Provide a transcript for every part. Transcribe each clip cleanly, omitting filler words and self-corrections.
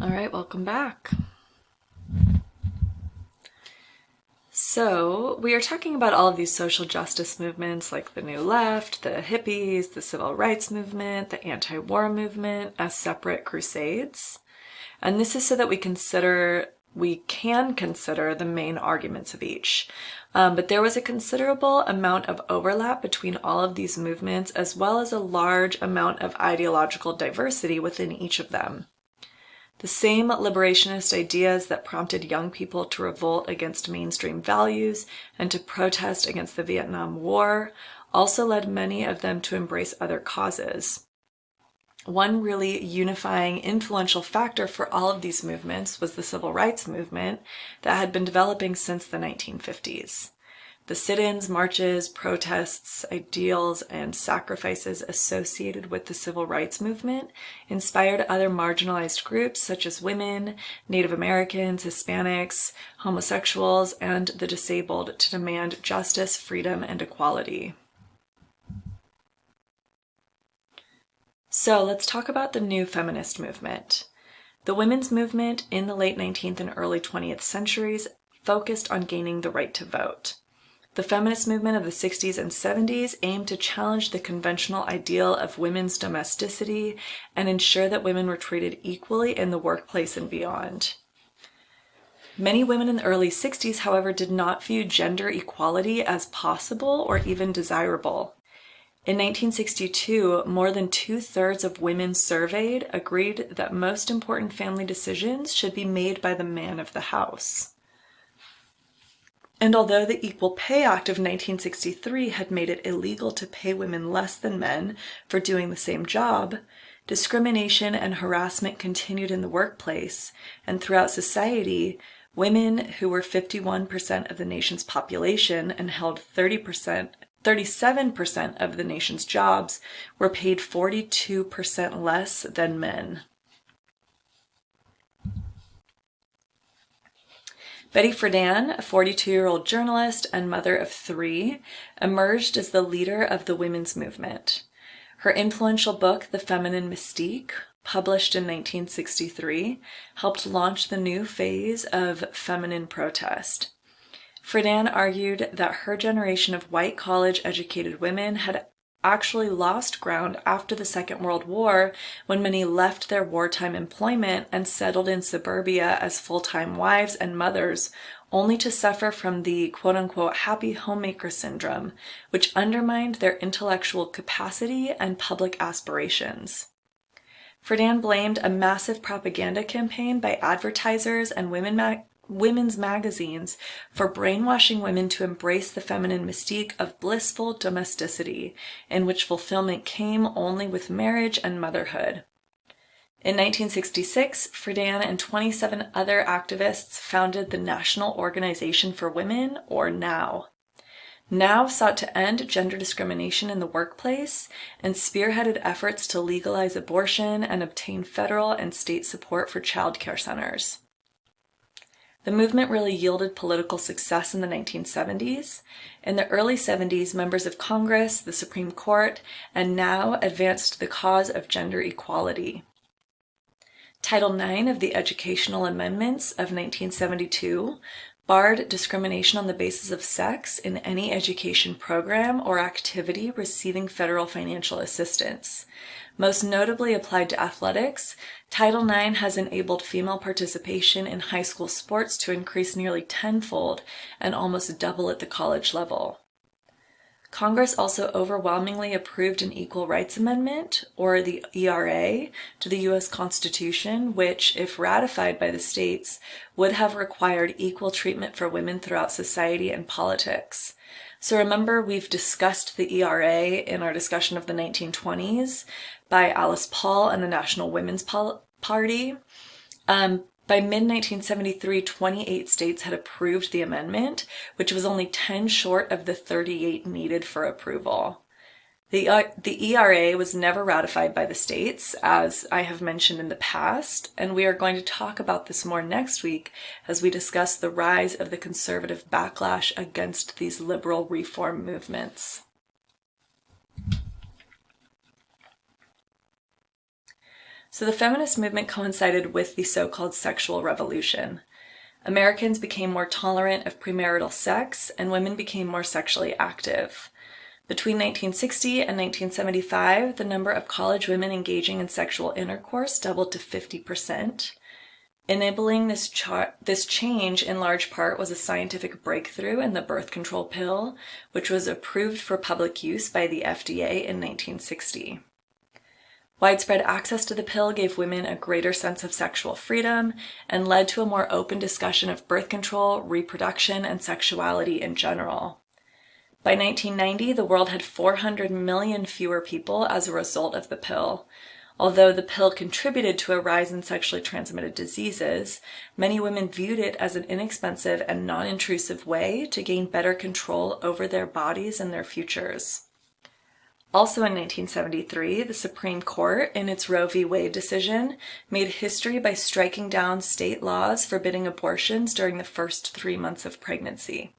All right, welcome back. So, we are talking about all of these social justice movements like the New Left, the hippies, the civil rights movement, the anti-war movement as separate crusades. And this is so that we can consider the main arguments of each. But there was a considerable amount of overlap between all of these movements, as well as a large amount of ideological diversity within each of them. The same liberationist ideas that prompted young people to revolt against mainstream values and to protest against the Vietnam War also led many of them to embrace other causes. One really unifying, influential factor for all of these movements was the civil rights movement that had been developing since the 1950s. The sit-ins, marches, protests, ideals, and sacrifices associated with the civil rights movement inspired other marginalized groups such as women, Native Americans, Hispanics, homosexuals, and the disabled to demand justice, freedom, and equality. So let's talk about the new feminist movement. The women's movement in the late 19th and early 20th centuries focused on gaining the right to vote. The feminist movement of the 60s and 70s aimed to challenge the conventional ideal of women's domesticity and ensure that women were treated equally in the workplace and beyond. Many women in the early 60s, however, did not view gender equality as possible or even desirable. In 1962, more than 2/3 of women surveyed agreed that most important family decisions should be made by the man of the house. And although the Equal Pay Act of 1963 had made it illegal to pay women less than men for doing the same job, discrimination and harassment continued in the workplace, and throughout society, women who were 51% of the nation's population and held 37% of the nation's jobs were paid 42% less than men. Betty Friedan, a 42-year-old journalist and mother of 3, emerged as the leader of the women's movement. Her influential book, The Feminine Mystique, published in 1963, helped launch the new phase of feminine protest. Friedan argued that her generation of white college-educated women had actually lost ground after the Second World War when many left their wartime employment and settled in suburbia as full-time wives and mothers, only to suffer from the quote-unquote happy homemaker syndrome, which undermined their intellectual capacity and public aspirations. Friedan blamed a massive propaganda campaign by advertisers and women's magazines for brainwashing women to embrace the feminine mystique of blissful domesticity, in which fulfillment came only with marriage and motherhood. In 1966, Friedan and 27 other activists founded the National Organization for Women, or NOW. NOW sought to end gender discrimination in the workplace and spearheaded efforts to legalize abortion and obtain federal and state support for child care centers. The movement really yielded political success in the 1970s. In the early 70s, members of Congress, the Supreme Court, and NOW advanced the cause of gender equality. Title IX of the Educational Amendments of 1972 barred discrimination on the basis of sex in any education program or activity receiving federal financial assistance. Most notably applied to athletics, Title IX has enabled female participation in high school sports to increase nearly tenfold and almost double at the college level. Congress also overwhelmingly approved an Equal Rights Amendment, or the ERA, to the U.S. Constitution, which, if ratified by the states, would have required equal treatment for women throughout society and politics. So remember, we've discussed the ERA in our discussion of the 1920s by Alice Paul and the National Women's Party. By mid-1973, 28 states had approved the amendment, which was only 10 short of the 38 needed for approval. The ERA was never ratified by the states, as I have mentioned in the past, and we are going to talk about this more next week as we discuss the rise of the conservative backlash against these liberal reform movements. So the feminist movement coincided with the so-called sexual revolution. Americans became more tolerant of premarital sex, and women became more sexually active. Between 1960 and 1975, the number of college women engaging in sexual intercourse doubled to 50%. Enabling this change in large part was a scientific breakthrough in the birth control pill, which was approved for public use by the FDA in 1960. Widespread access to the pill gave women a greater sense of sexual freedom and led to a more open discussion of birth control, reproduction, and sexuality in general. By 1990, the world had 400 million fewer people as a result of the pill. Although the pill contributed to a rise in sexually transmitted diseases, many women viewed it as an inexpensive and non-intrusive way to gain better control over their bodies and their futures. Also in 1973, the Supreme Court, in its Roe v. Wade decision, made history by striking down state laws forbidding abortions during the first 3 months of pregnancy.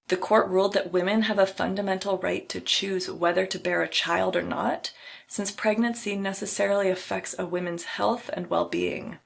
The court ruled that women have a fundamental right to choose whether to bear a child or not, since pregnancy necessarily affects a woman's health and well-being.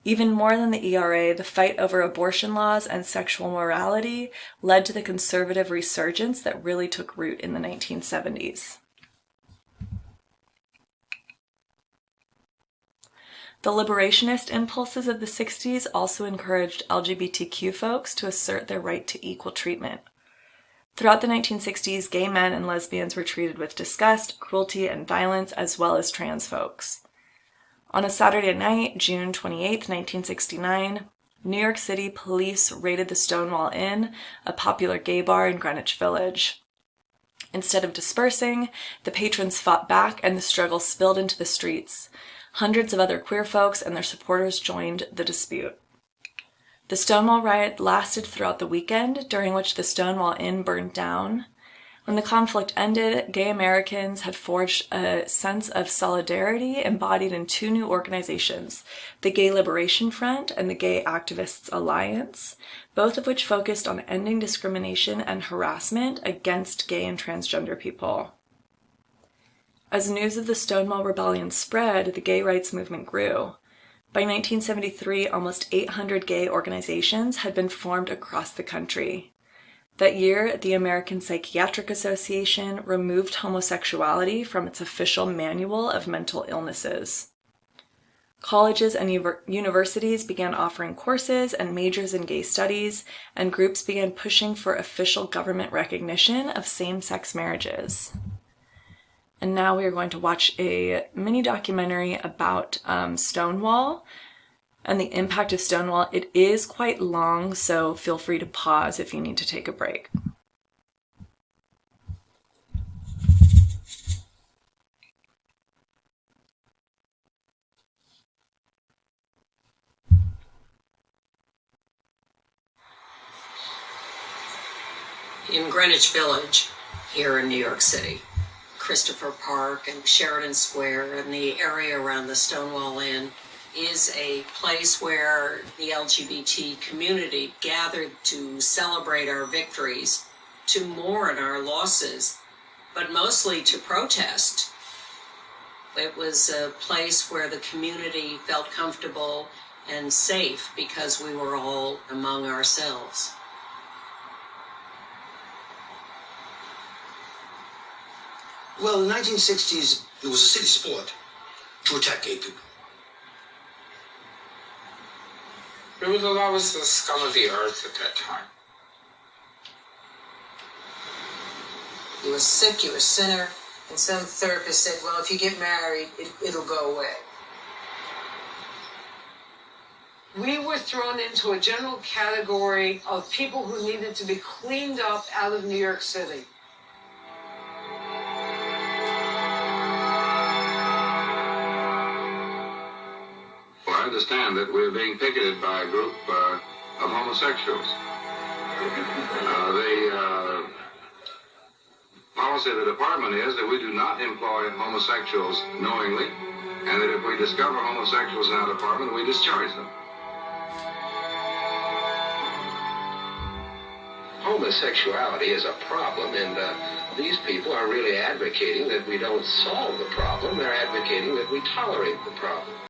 Even more than the ERA, the fight over abortion laws and sexual morality led to the conservative resurgence that really took root in the 1970s. The liberationist impulses of the 60s also encouraged LGBTQ folks to assert their right to equal treatment. Throughout the 1960s, gay men and lesbians were treated with disgust, cruelty, and violence, as well as trans folks. On a Saturday night, June 28, 1969, New York City police raided the Stonewall Inn, a popular gay bar in Greenwich Village. Instead of dispersing, the patrons fought back and the struggle spilled into the streets. Hundreds of other queer folks and their supporters joined the dispute. The Stonewall riot lasted throughout the weekend, during which the Stonewall Inn burned down. When the conflict ended, gay Americans had forged a sense of solidarity embodied in 2 new organizations, the Gay Liberation Front and the Gay Activists Alliance, both of which focused on ending discrimination and harassment against gay and transgender people. As news of the Stonewall Rebellion spread, the gay rights movement grew. By 1973, almost 800 gay organizations had been formed across the country. That year, the American Psychiatric Association removed homosexuality from its official manual of mental illnesses. Colleges and universities began offering courses and majors in gay studies, and groups began pushing for official government recognition of same-sex marriages. And now we are going to watch a mini documentary about Stonewall and the impact of Stonewall. It is quite long, so feel free to pause if you need to take a break. In Greenwich Village, here in New York City, Christopher Park and Sheridan Square and the area around the Stonewall Inn is a place where the LGBT community gathered to celebrate our victories, to mourn our losses, but mostly to protest. It was a place where the community felt comfortable and safe because we were all among ourselves. Well, in the 1960s, it was a city sport to attack gay people. That was the scum of the earth at that time. You were sick, you were a sinner, and some therapist said, well, if you get married, it'll go away. We were thrown into a general category of people who needed to be cleaned up out of New York City. I understand that we're being picketed by a group of homosexuals. The policy of the department is that we do not employ homosexuals knowingly, and that if we discover homosexuals in our department, we discharge them. Homosexuality is a problem in These people are really advocating that we don't solve the problem. They're advocating that we tolerate the problem.